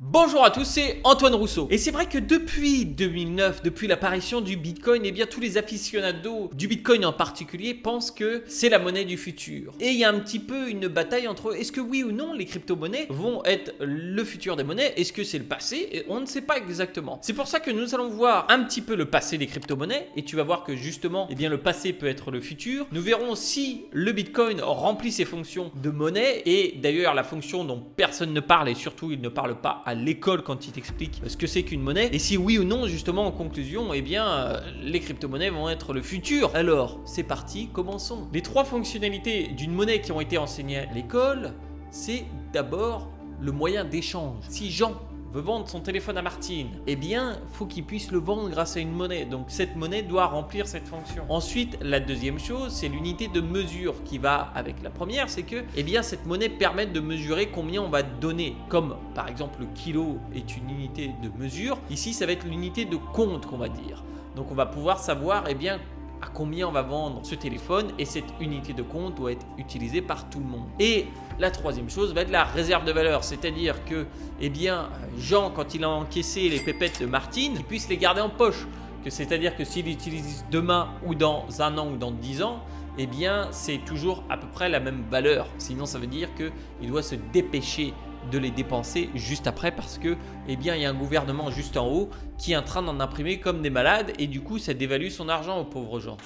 Bonjour à tous, c'est Antoine Rousseau. Et c'est vrai que depuis 2009, depuis l'apparition du Bitcoin, eh bien tous les aficionados du Bitcoin en particulier pensent que c'est la monnaie du futur. Et il y a un petit peu une bataille entre est-ce que oui ou non les crypto-monnaies vont être le futur des monnaies, est-ce que c'est le passé, et on ne sait pas exactement. C'est pour ça que nous allons voir un petit peu le passé des crypto-monnaies et tu vas voir que justement, eh bien le passé peut être le futur. Nous verrons si le Bitcoin remplit ses fonctions de monnaie et d'ailleurs la fonction dont personne ne parle et surtout il ne parle pas à l'école quand il t'explique ce que c'est qu'une monnaie et si oui ou non justement en conclusion eh bien les crypto-monnaies vont être le futur. Alors c'est parti, commençons. Les trois fonctionnalités d'une monnaie qui ont été enseignées à l'école, c'est d'abord le moyen d'échange. Si Jean veut vendre son téléphone à Martine, eh bien, faut qu'il puisse le vendre grâce à une monnaie. Donc, cette monnaie doit remplir cette fonction. Ensuite, la deuxième chose, c'est l'unité de mesure qui va avec la première, c'est que, eh bien, cette monnaie permet de mesurer combien on va donner. Comme, par exemple, le kilo est une unité de mesure. Ici, ça va être l'unité de compte qu'on va dire. Donc, on va pouvoir savoir, eh bien, à combien on va vendre ce téléphone et cette unité de compte doit être utilisée par tout le monde. Et la troisième chose va être la réserve de valeur, c'est-à-dire que eh bien, Jean, quand il a encaissé les pépettes de Martine, il puisse les garder en poche. C'est-à-dire que s'il l'utilise demain ou dans un an ou dans 10 ans, eh bien, c'est toujours à peu près la même valeur. Sinon, ça veut dire qu'il doit se dépêcher de les dépenser juste après parce que eh bien il y a un gouvernement juste en haut qui est en train d'en imprimer comme des malades et du coup ça dévalue son argent aux pauvres gens.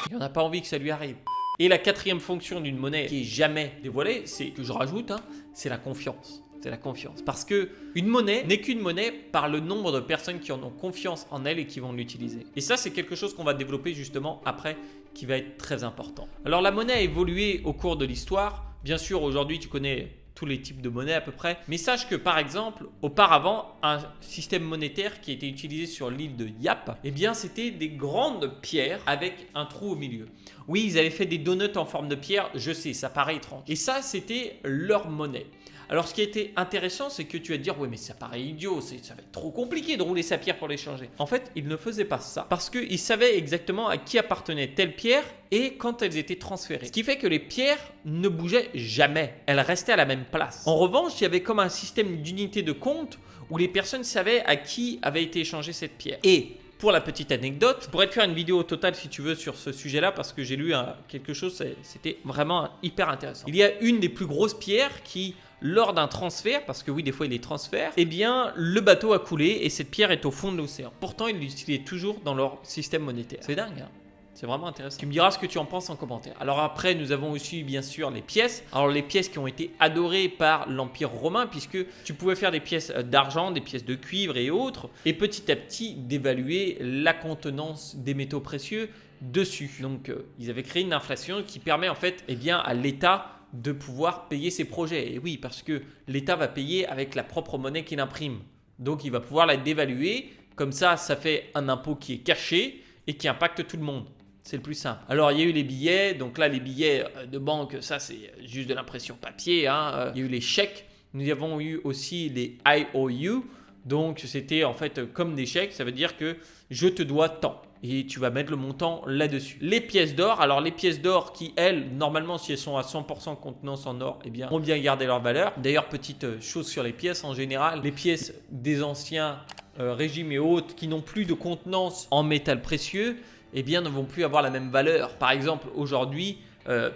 Il n'en a pas envie que ça lui arrive. Et la quatrième fonction d'une monnaie qui est jamais dévoilée, c'est que je rajoute, c'est la confiance. C'est la confiance. Parce que une monnaie n'est qu'une monnaie par le nombre de personnes qui en ont confiance en elle et qui vont l'utiliser. Et ça, c'est quelque chose qu'on va développer justement après, qui va être très important. Alors la monnaie a évolué au cours de l'histoire. Bien sûr, aujourd'hui, tu connais tous les types de monnaies à peu près. Mais sache que par exemple, auparavant, un système monétaire qui était utilisé sur l'île de Yap, eh bien c'était des grandes pierres avec un trou au milieu. Oui, ils avaient fait des donuts en forme de pierre, je sais, ça paraît étrange. Et ça, c'était leur monnaie. Alors ce qui a été intéressant, c'est que tu vas te dire, oui mais ça paraît idiot, ça va être trop compliqué de rouler sa pierre pour l'échanger. En fait, ils ne faisaient pas ça parce qu'ils savaient exactement à qui appartenait telle pierre et quand elles étaient transférées. Ce qui fait que les pierres ne bougeaient jamais, elles restaient à la même place. En revanche, il y avait comme un système d'unité de compte où les personnes savaient à qui avait été échangée cette pierre. Et pour la petite anecdote, je pourrais te faire une vidéo totale si tu veux sur ce sujet-là parce que j'ai lu quelque chose, c'était vraiment hyper intéressant. Il y a une des plus grosses pierres qui, lors d'un transfert, parce que oui, des fois il est transfert, eh bien le bateau a coulé et cette pierre est au fond de l'océan. Pourtant, ils l'utilisaient toujours dans leur système monétaire. C'est dingue, hein? C'est vraiment intéressant. Tu me diras ce que tu en penses en commentaire. Alors après, nous avons aussi bien sûr les pièces. Alors les pièces qui ont été adorées par l'Empire romain puisque tu pouvais faire des pièces d'argent, des pièces de cuivre et autres. Et petit à petit, d'évaluer la contenance des métaux précieux dessus. Donc ils avaient créé une inflation qui permet en fait eh bien, à l'État de pouvoir payer ses projets. Et oui, parce que l'État va payer avec la propre monnaie qu'il imprime. Donc il va pouvoir la dévaluer. Comme ça, ça fait un impôt qui est caché et qui impacte tout le monde. C'est le plus simple. Alors, il y a eu les billets. Donc là, les billets de banque, ça, c'est juste de l'impression papier. Il y a eu les chèques. Nous avons eu aussi les IOU. Donc, c'était en fait comme des chèques. Ça veut dire que je te dois tant. Et tu vas mettre le montant là-dessus. Les pièces d'or. Alors, les pièces d'or qui, elles, normalement, si elles sont à 100% contenance en or, eh bien, ont bien gardé leur valeur. D'ailleurs, petite chose sur les pièces en général. Les pièces des anciens régimes et autres qui n'ont plus de contenance en métal précieux, eh bien, ne vont plus avoir la même valeur. Par exemple, aujourd'hui,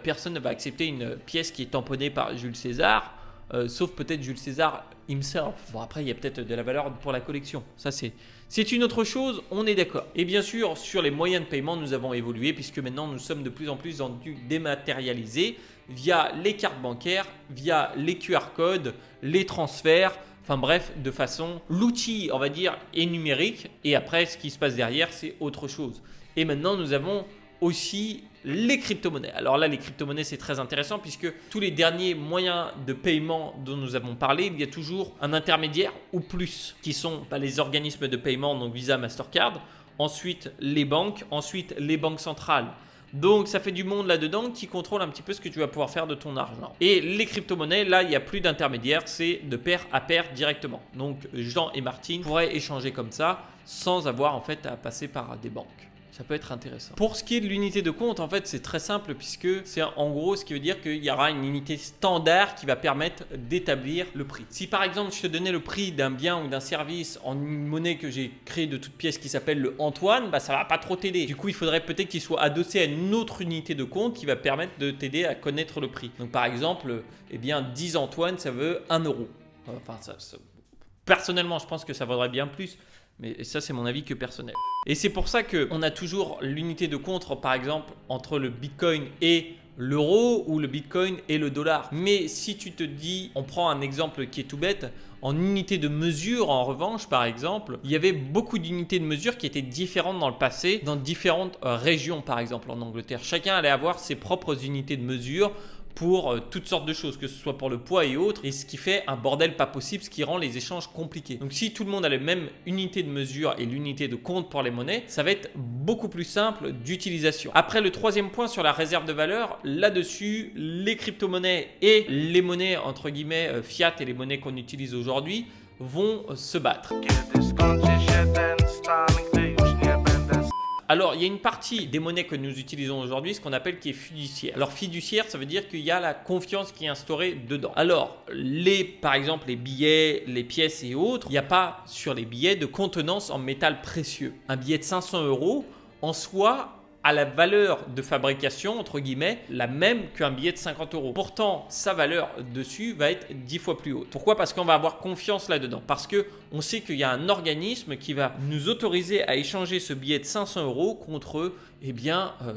personne ne va accepter une pièce qui est tamponnée par Jules César, sauf peut-être Jules César himself. Bon, après, il y a peut-être de la valeur pour la collection. Ça, c'est une autre chose, on est d'accord. Et bien sûr, sur les moyens de paiement, nous avons évolué puisque maintenant, nous sommes de plus en plus dans du dématérialisé via les cartes bancaires, via les QR codes, les transferts. Enfin bref, de façon, l'outil, on va dire, est numérique et après, ce qui se passe derrière, c'est autre chose. Et maintenant, nous avons aussi les crypto-monnaies. Alors là, les crypto-monnaies, c'est très intéressant puisque tous les derniers moyens de paiement dont nous avons parlé, il y a toujours un intermédiaire ou plus qui sont les organismes de paiement, donc Visa, Mastercard, ensuite les banques, ensuite les banques centrales. Donc ça fait du monde là-dedans qui contrôle un petit peu ce que tu vas pouvoir faire de ton argent. Et les crypto-monnaies, là, il n'y a plus d'intermédiaire, c'est de pair à pair directement. Donc Jean et Martine pourraient échanger comme ça sans avoir en fait à passer par des banques. Ça peut être intéressant. Pour ce qui est de l'unité de compte, en fait, c'est très simple puisque c'est en gros ce qui veut dire qu'il y aura une unité standard qui va permettre d'établir le prix. Si par exemple, je te donnais le prix d'un bien ou d'un service en une monnaie que j'ai créée de toutes pièces qui s'appelle le Antoine, bah ça va pas trop t'aider. Du coup, il faudrait peut-être qu'il soit adossé à une autre unité de compte qui va permettre de t'aider à connaître le prix. Donc par exemple, eh bien 10 Antoine, ça veut 1 euro. Enfin, personnellement, je pense que ça vaudrait bien plus. Mais ça, c'est mon avis que personnel. Et c'est pour ça qu'on a toujours l'unité de compte, par exemple, entre le Bitcoin et l'euro ou le Bitcoin et le dollar. Mais si tu te dis, on prend un exemple qui est tout bête, en unité de mesure, en revanche, par exemple, il y avait beaucoup d'unités de mesure qui étaient différentes dans le passé, dans différentes régions, par exemple, en Angleterre. Chacun allait avoir ses propres unités de mesure pour toutes sortes de choses, que ce soit pour le poids et autres, et ce qui fait un bordel pas possible, ce qui rend les échanges compliqués. Donc si tout le monde a la même unité de mesure et l'unité de compte pour les monnaies, ça va être beaucoup plus simple d'utilisation. Après, le troisième point sur la réserve de valeur, là-dessus, les crypto-monnaies et les monnaies entre guillemets fiat et les monnaies qu'on utilise aujourd'hui vont se battre. Alors, il y a une partie des monnaies que nous utilisons aujourd'hui, ce qu'on appelle qui est fiduciaire. Alors, fiduciaire, ça veut dire qu'il y a la confiance qui est instaurée dedans. Alors, par exemple, les billets, les pièces et autres, il n'y a pas sur les billets de contenance en métal précieux. Un billet de 500 € en soi a la valeur de fabrication, entre guillemets, la même qu'un billet de 50 €. Pourtant, sa valeur dessus va être 10 fois plus haute. Pourquoi ? Parce qu'on va avoir confiance là-dedans. Parce qu'on sait qu'il y a un organisme qui va nous autoriser à échanger ce billet de 500 € contre,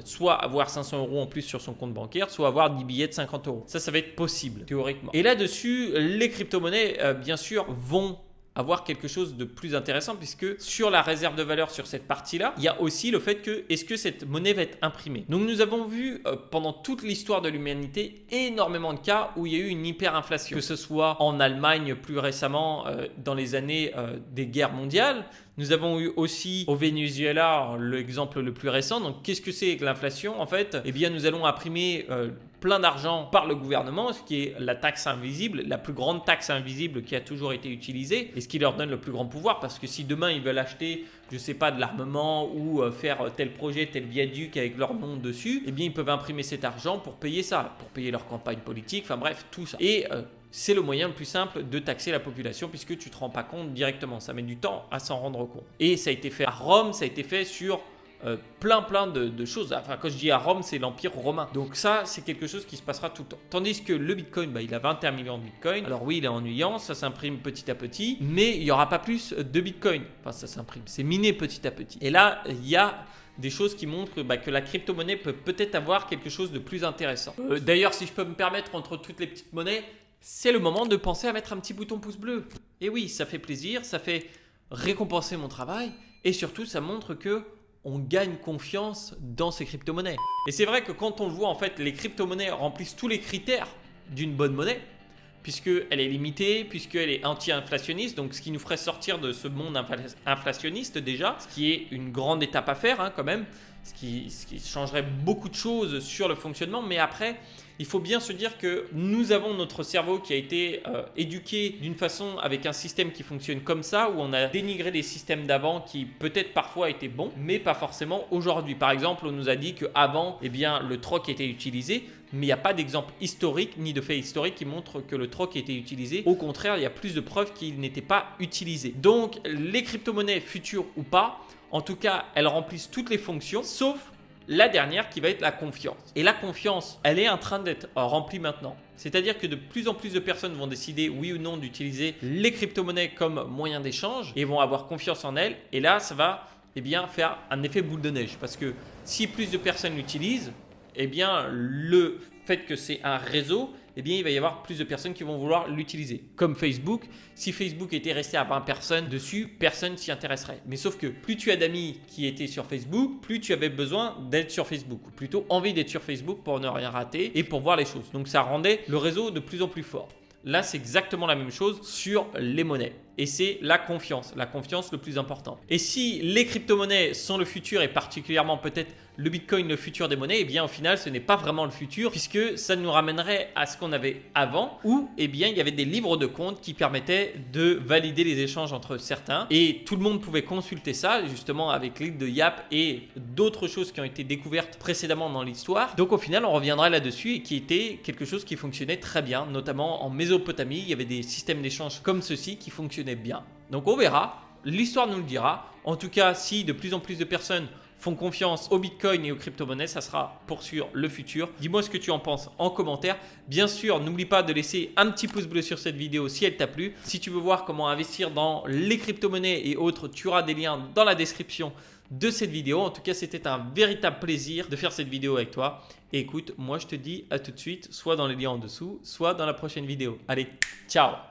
soit avoir 500 € en plus sur son compte bancaire, soit avoir 10 billets de 50 €. Ça va être possible, théoriquement. Et là-dessus, les crypto-monnaies, bien sûr, vont avoir quelque chose de plus intéressant puisque sur la réserve de valeur sur cette partie-là, il y a aussi le fait que est-ce que cette monnaie va être imprimée. Donc nous avons vu pendant toute l'histoire de l'humanité énormément de cas où il y a eu une hyperinflation, que ce soit en Allemagne plus récemment dans les années des guerres mondiales. Nous avons eu aussi au Venezuela l'exemple le plus récent. Donc qu'est-ce que c'est que l'inflation en fait ? Eh bien nous allons imprimer plein d'argent par le gouvernement, ce qui est la taxe invisible, la plus grande taxe invisible qui a toujours été utilisée et ce qui leur donne le plus grand pouvoir parce que si demain ils veulent acheter, je sais pas, de l'armement ou faire tel projet, tel viaduc avec leur nom dessus, eh bien ils peuvent imprimer cet argent pour payer ça, pour payer leur campagne politique, enfin bref, tout ça. Et c'est le moyen le plus simple de taxer la population puisque tu ne te rends pas compte directement. Ça met du temps à s'en rendre compte. Et ça a été fait à Rome, ça a été fait sur plein de choses. Enfin, quand je dis à Rome, c'est l'Empire romain. Donc ça, c'est quelque chose qui se passera tout le temps. Tandis que le Bitcoin, il a 21 millions de Bitcoin. Alors oui, il est ennuyant, ça s'imprime petit à petit, mais il n'y aura pas plus de Bitcoin. Enfin, ça s'imprime, c'est miné petit à petit. Et là, il y a des choses qui montrent que la crypto-monnaie peut peut-être avoir quelque chose de plus intéressant. D'ailleurs, si je peux me permettre, entre toutes les petites monnaies, c'est le moment de penser à mettre un petit bouton pouce bleu. Et oui, ça fait plaisir, ça fait récompenser mon travail et surtout, ça montre que on gagne confiance dans ces crypto-monnaies. Et c'est vrai que quand on le voit, en fait, les crypto-monnaies remplissent tous les critères d'une bonne monnaie, puisqu'elle est limitée, puisqu'elle est anti-inflationniste, donc ce qui nous ferait sortir de ce monde inflationniste déjà, ce qui est une grande étape à faire quand même, ce qui changerait beaucoup de choses sur le fonctionnement, mais après, il faut bien se dire que nous avons notre cerveau qui a été éduqué d'une façon avec un système qui fonctionne comme ça, où on a dénigré les systèmes d'avant qui peut-être parfois étaient bons, mais pas forcément aujourd'hui. Par exemple, on nous a dit qu'avant, le troc était utilisé, mais il n'y a pas d'exemple historique ni de fait historique qui montre que le troc était utilisé. Au contraire, il y a plus de preuves qu'il n'était pas utilisé. Donc, les crypto-monnaies futures ou pas, en tout cas, elles remplissent toutes les fonctions, sauf la dernière qui va être la confiance. Et la confiance, elle est en train d'être remplie maintenant. C'est-à-dire que de plus en plus de personnes vont décider oui ou non d'utiliser les crypto-monnaies comme moyen d'échange et vont avoir confiance en elles. Et là, ça va faire un effet boule de neige. Parce que si plus de personnes l'utilisent, le fait que c'est un réseau, il va y avoir plus de personnes qui vont vouloir l'utiliser. Comme Facebook, si Facebook était resté à 20 personnes dessus, personne s'y intéresserait. Mais sauf que plus tu as d'amis qui étaient sur Facebook, plus tu avais besoin d'être sur Facebook. Ou plutôt envie d'être sur Facebook pour ne rien rater et pour voir les choses. Donc ça rendait le réseau de plus en plus fort. Là, c'est exactement la même chose sur les monnaies. et c'est la confiance le plus important. Et si les crypto-monnaies sont le futur et particulièrement peut-être le Bitcoin le futur des monnaies, eh bien au final ce n'est pas vraiment le futur puisque ça nous ramènerait à ce qu'on avait avant où eh bien il y avait des livres de compte qui permettaient de valider les échanges entre certains et tout le monde pouvait consulter ça justement avec l'aide de Yap et d'autres choses qui ont été découvertes précédemment dans l'histoire. Donc au final on reviendra là-dessus et qui était quelque chose qui fonctionnait très bien, notamment en Mésopotamie, il y avait des systèmes d'échange comme ceci qui fonctionnaient bien. Donc on verra, l'histoire nous le dira. En tout cas, si de plus en plus de personnes font confiance au Bitcoin et aux crypto-monnaies, ça sera pour sûr le futur. Dis-moi ce que tu en penses en commentaire. Bien sûr, n'oublie pas de laisser un petit pouce bleu sur cette vidéo si elle t'a plu. Si tu veux voir comment investir dans les crypto-monnaies et autres, tu auras des liens dans la description de cette vidéo. En tout cas, c'était un véritable plaisir de faire cette vidéo avec toi. Et écoute, moi je te dis à tout de suite, soit dans les liens en dessous, soit dans la prochaine vidéo. Allez, ciao!